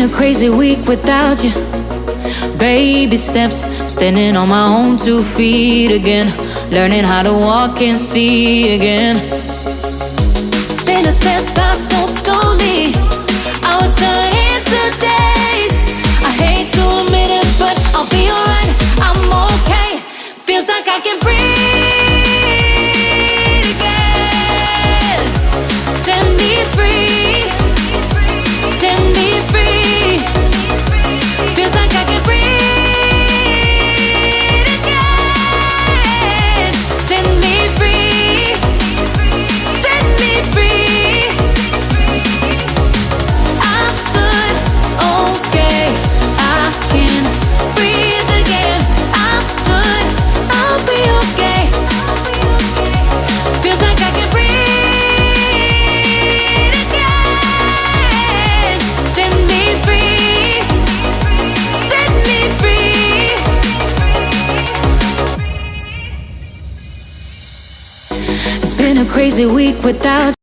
a crazy week without you. Baby steps, standing on my own 2 feet again, learning how to walk and see again. Minutes passed by so slowly, I was turning to days. I hate to admit it, but I'll be alright, I'm okay. Feels like I can breathe again. Set me free, set me free. Feels like I can breathe again. Set me free, set me free. I'm good, okay, I can breathe again. I'm good, I'll be okay. Feels like I can breathe again. Set me free, set me free. It's been a crazy week without